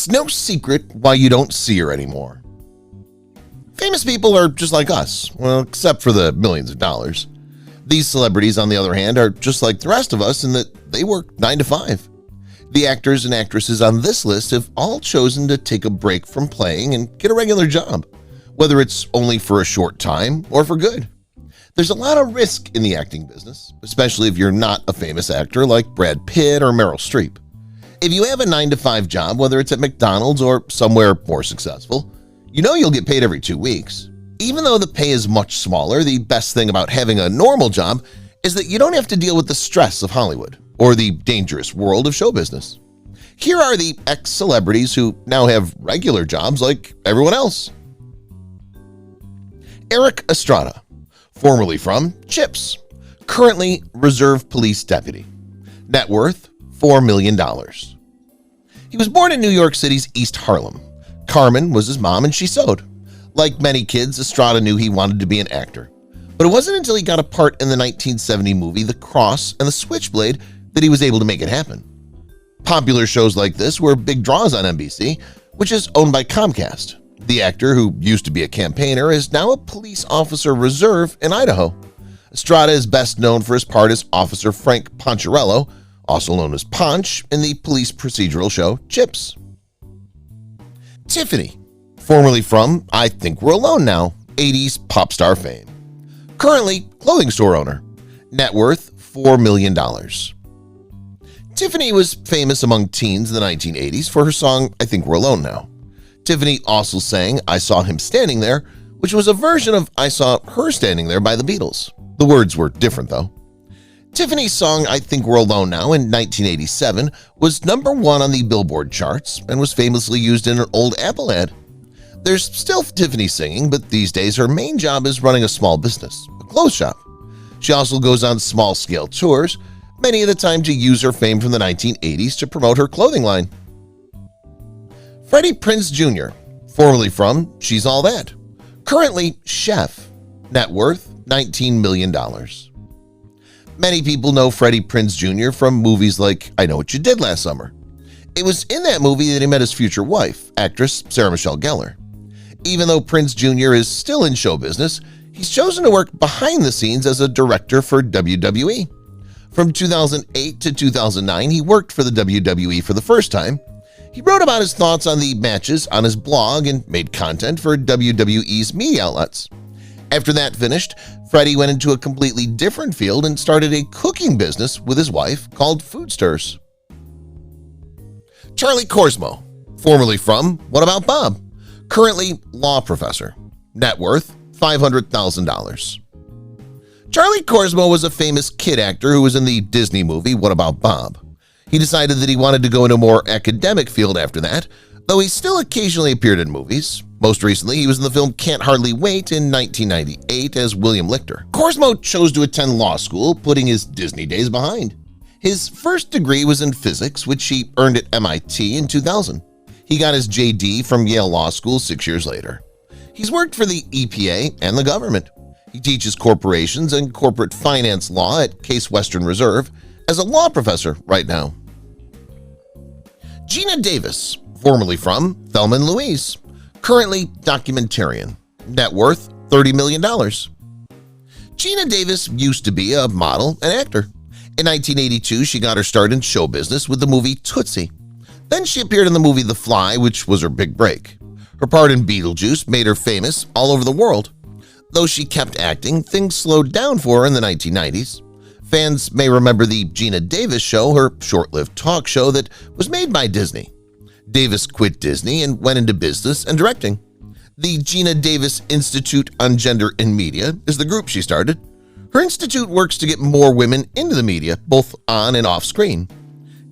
It's no secret why you don't see her anymore. Famous people are just like us, well, except for the millions of dollars. These celebrities, on the other hand, are just like the rest of us in that they work 9 to 5. The actors and actresses on this list have all chosen to take a break from playing and get a regular job, whether it's only for a short time or for good. There's a lot of risk in the acting business, especially if you're not a famous actor like Brad Pitt or Meryl Streep. If you have a 9 to 5 job, whether it's at McDonald's or somewhere more successful, you know you'll get paid every 2 weeks. Even though the pay is much smaller, the best thing about having a normal job is that you don't have to deal with the stress of Hollywood or the dangerous world of show business. Here are the ex-celebrities who now have regular jobs like everyone else. Eric Estrada, formerly from Chips, currently Reserve Police Deputy. Net worth $4 million. He was born in New York City's East Harlem. Carmen was his mom and she sewed. Like many kids, Estrada knew he wanted to be an actor. But it wasn't until he got a part in the 1970 movie The Cross and the Switchblade that he was able to make it happen. Popular shows like this were big draws on NBC, which is owned by Comcast. The actor, who used to be a campaigner, is now a police officer reserve in Idaho. Estrada is best known for his part as Officer Frank Poncherello, also known as Ponch, in the police procedural show Chips. Tiffany, formerly from I Think We're Alone Now, 80s pop star fame. Currently clothing store owner. Net worth $4 million. Tiffany was famous among teens in the 1980s for her song I Think We're Alone Now. Tiffany also sang I Saw Him Standing There, which was a version of I Saw Her Standing There by the Beatles. The words were different though. Tiffany's song I Think We're Alone Now in 1987 was #1 on the Billboard charts and was famously used in an old Apple ad. There's still Tiffany singing, but these days her main job is running a small business, a clothes shop. She also goes on small-scale tours, many of the time to use her fame from the 1980s to promote her clothing line. Freddy Prince Jr, formerly from She's All That. Currently chef. Net worth $19 million. Many people know Freddy Prince Jr from movies like I Know What You Did Last Summer. It was in that movie that he met his future wife, actress Sarah Michelle Gellar. Even though Prince Jr is still in show business, he's chosen to work behind the scenes as a director for WWE. From 2008 to 2009, he worked for the WWE for the first time. He wrote about his thoughts on the matches on his blog and made content for WWE's media outlets. After that finished, Freddy went into a completely different field and started a cooking business with his wife called Food Stirs. Charlie Korsmo, formerly from What About Bob? Currently law professor. Net worth $500,000. Charlie Korsmo was a famous kid actor who was in the Disney movie What About Bob? He decided that he wanted to go into a more academic field after that, though he still occasionally appeared in movies. Most recently, he was in the film Can't Hardly Wait in 1998 as William Lichter. Korsmo chose to attend law school, putting his Disney days behind. His first degree was in physics, which he earned at MIT in 2000. He got his JD from Yale Law School 6 years later. He's worked for the EPA and the government. He teaches corporations and corporate finance law at Case Western Reserve as a law professor right now. Gina Davis, formerly from Thelma and Louise, currently documentarian. Net worth $30 million. Gina Davis used to be a model and actor. In 1982, she got her start in show business with the movie Tootsie. Then she appeared in the movie The Fly, which was her big break. Her part in Beetlejuice made her famous all over the world. Though she kept acting, things slowed down for her in the 1990s. Fans may remember the Gina Davis Show, her short-lived talk show that was made by Disney. Davis quit Disney and went into business and directing. The Gina Davis Institute on Gender in Media is the group she started. Her institute works to get more women into the media, both on and off screen.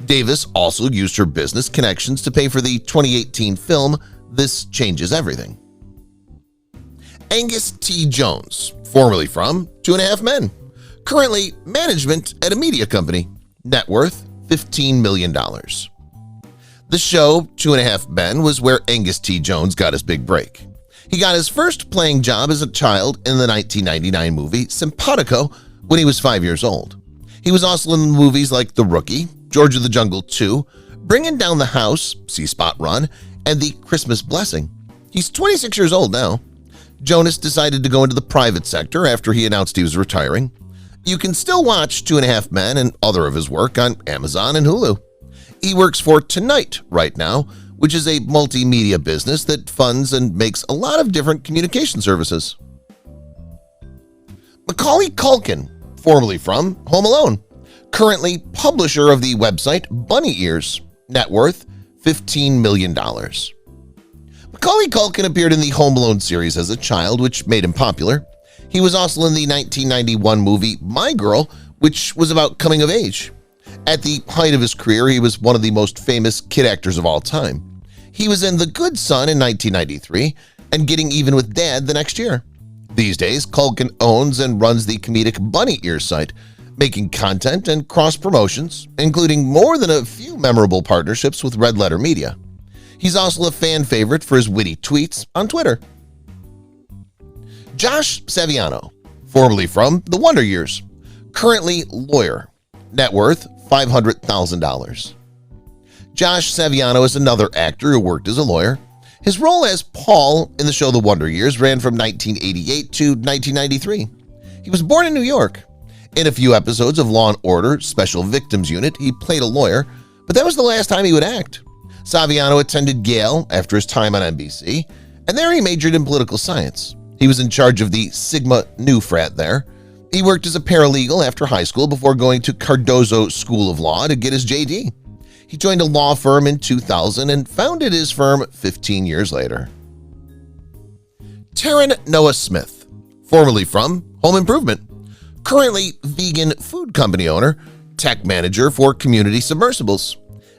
Davis also used her business connections to pay for the 2018 film This Changes Everything. Angus T Jones, formerly from 2.5 Men, currently management at a media company. Net worth $15 million. The show 2.5 Men was where Angus T Jones got his big break. He got his first playing job as a child in the 1999 movie Simpatico when he was 5 years old. He was also in movies like The Rookie, George of the Jungle 2, Bringing Down the House, See Spot Run, and The Christmas Blessing. He's 26 years old now. Jonas decided to go into the private sector after he announced he was retiring. You can still watch 2.5 Men and other of his work on Amazon and Hulu. He works for Tonight right now, which is a multimedia business that funds and makes a lot of different communication services. Macaulay Culkin, formerly from Home Alone, currently publisher of the website Bunny Ears, net worth $15 million. Macaulay Culkin appeared in the Home Alone series as a child, which made him popular. He was also in the 1991 movie My Girl, which was about coming of age. At the height of his career, he was one of the most famous kid actors of all time. He was in The Good Son in 1993 and Getting Even with Dad the next year. These days, Culkin owns and runs the comedic Bunny Ears site, making content and cross-promotions, including more than a few memorable partnerships with Red Letter Media. He's also a fan favorite for his witty tweets on Twitter. Josh Saviano, formerly from The Wonder Years, currently lawyer, net worth $500,000. Josh Saviano is another actor who worked as a lawyer. His role as Paul in the show The Wonder Years ran from 1988 to 1993. He was born in New York. In a few episodes of Law & Order Special Victims Unit, he played a lawyer, but that was the last time he would act. Saviano attended Yale after his time on NBC, and there he majored in political science. He was in charge of the Sigma Nu frat there. He worked as a paralegal after high school before going to Cardozo School of Law to get his JD. He joined a law firm in 2000 and founded his firm 15 years later. Taran Noah Smith, formerly from Home Improvement, currently vegan food company owner, tech manager for Community Submersibles,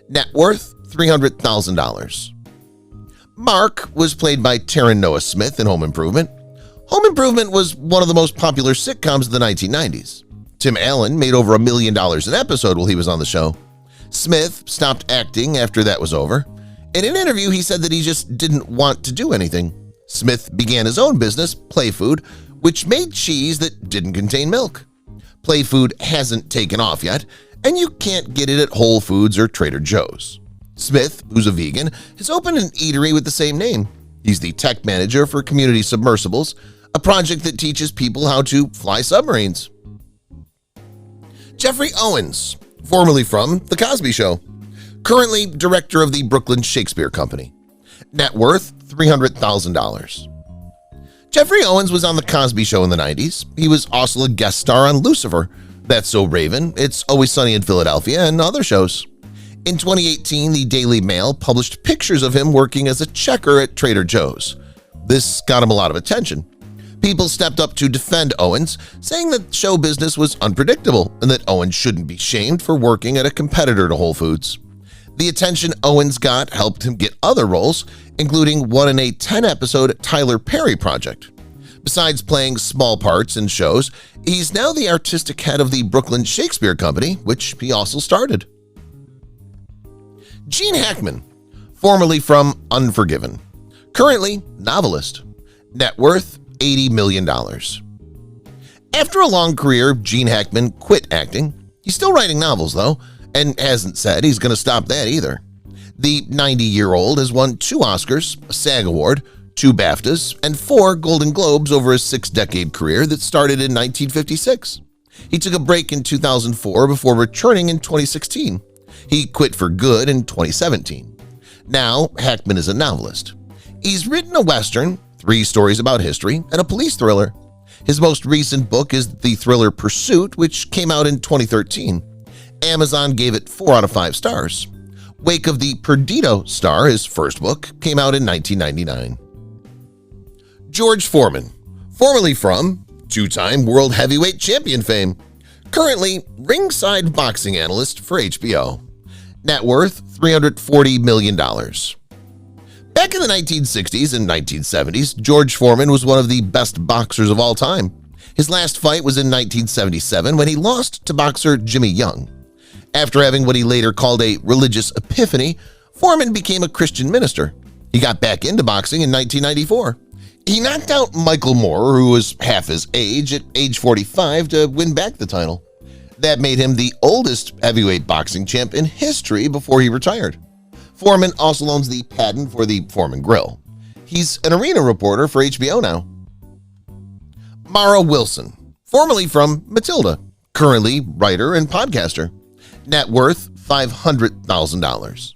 net worth $300,000. Mark was played by Taran Noah Smith in Home Improvement. Home Improvement was one of the most popular sitcoms of the 1990s. Tim Allen made over $1 million an episode while he was on the show. Smith stopped acting after that was over. In an interview, he said that he just didn't want to do anything. Smith began his own business, Play Food, which made cheese that didn't contain milk. Play Food hasn't taken off yet, and you can't get it at Whole Foods or Trader Joe's. Smith, who's a vegan, has opened an eatery with the same name. He's the tech manager for Community Submersibles, a project that teaches people how to fly submarines. Jeffrey Owens, formerly from The Cosby Show, currently director of the Brooklyn Shakespeare Company, net worth $300,000. Jeffrey Owens was on The Cosby Show in the 90s. He was also a guest star on Lucifer, That's So Raven, It's Always Sunny in Philadelphia, and other shows. In 2018, the Daily Mail published pictures of him working as a checker at Trader Joe's. This got him a lot of attention. People stepped up to defend Owens, saying that show business was unpredictable and that Owens shouldn't be shamed for working at a competitor to Whole Foods. The attention Owens got helped him get other roles, including one in a 10-episode Tyler Perry project. Besides playing small parts in shows, he's now the artistic head of the Brooklyn Shakespeare Company, which he also started. Gene Hackman, formerly from Unforgiven, currently novelist, net worth $80 million. After a long career, Gene Hackman quit acting. He's still writing novels, though, and hasn't said he's going to stop that either. The 90-year-old has won 2 Oscars, a SAG Award, 2 BAFTAs, and 4 Golden Globes over his 6-decade career that started in 1956. He took a break in 2004 before returning in 2016. He quit for good in 2017. Now, Hackman is a novelist. He's written a Western, 3 stories about history, and a police thriller. His most recent book is the thriller Pursuit, which came out in 2013. Amazon gave it 4 out of 5 stars. Wake of the Perdido Star, his first book, came out in 1999. George Foreman, formerly from 2-time World Heavyweight Champion fame, currently ringside boxing analyst for HBO. Net worth $340 million. Back in the 1960s and 1970s, George Foreman was one of the best boxers of all time. His last fight was in 1977 when he lost to boxer Jimmy Young. After having what he later called a religious epiphany, Foreman became a Christian minister. He got back into boxing in 1994. He knocked out Michael Moore, who was half his age, at age 45 to win back the title. That made him the oldest heavyweight boxing champ in history before he retired. Foreman also owns the patent for the Foreman grill. He's an arena reporter for HBO now. Mara Wilson, formerly from Matilda, currently writer and podcaster. Net worth $500,000.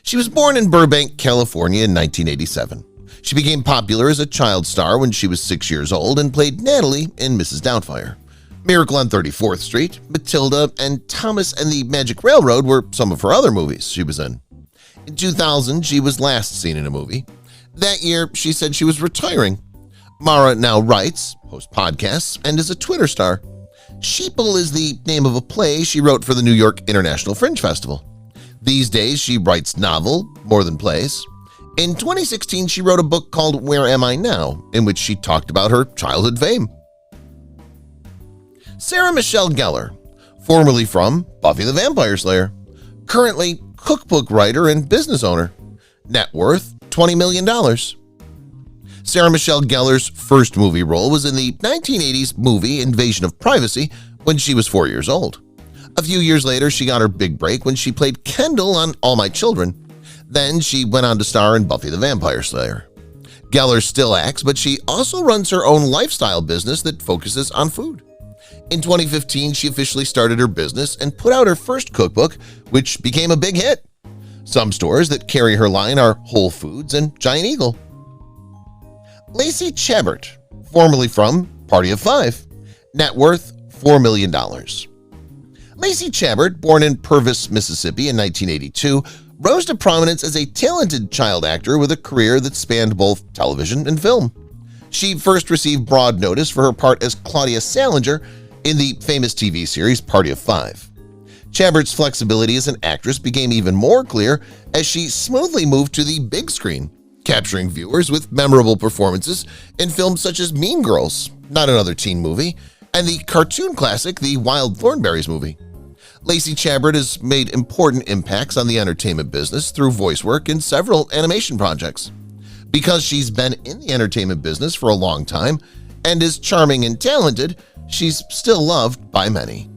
She was born in Burbank, California in 1987. She became popular as a child star when she was 6 years old and played Natalie in Mrs. Doubtfire. Miracle on 34th Street, Matilda, and Thomas and the Magic Railroad were some of her other movies she was in. In 2000, she was last seen in a movie. That year, she said she was retiring. Mara now writes, hosts podcasts, and is a Twitter star. Sheeple is the name of a play she wrote for the New York International Fringe Festival. These days, she writes novel more than plays. In 2016, she wrote a book called Where Am I Now?, in which she talked about her childhood fame. Sarah Michelle Gellar, formerly from Buffy the Vampire Slayer, currently cookbook writer and business owner. Net worth $20 million. Sarah Michelle Gellar's first movie role was in the 1980s movie Invasion of Privacy when she was 4 years old. A few years later, she got her big break when she played Kendall on All My Children. Then she went on to star in Buffy the Vampire Slayer. Gellar still acts, but she also runs her own lifestyle business that focuses on food. In 2015, she officially started her business and put out her first cookbook, which became a big hit. Some stores that carry her line are Whole Foods and Giant Eagle. Lacy Chamard, formerly from Party of Five. Net worth $4 million. Lacy Chamard, born in Purvis, Mississippi in 1982, rose to prominence as a talented child actor with a career that spanned both television and film. She first received broad notice for her part as Claudia Salinger in the famous TV series Party of Five. Chamard's flexibility as an actress became even more clear as she smoothly moved to the big screen, capturing viewers with memorable performances in films such as Mean Girls, Not Another Teen Movie, and the cartoon classic The Wild Thornberrys movie. Lacy Chamard has made important impacts on the entertainment business through voice work in several animation projects. Because she's been in the entertainment business for a long time and is charming and talented, she's still loved by many.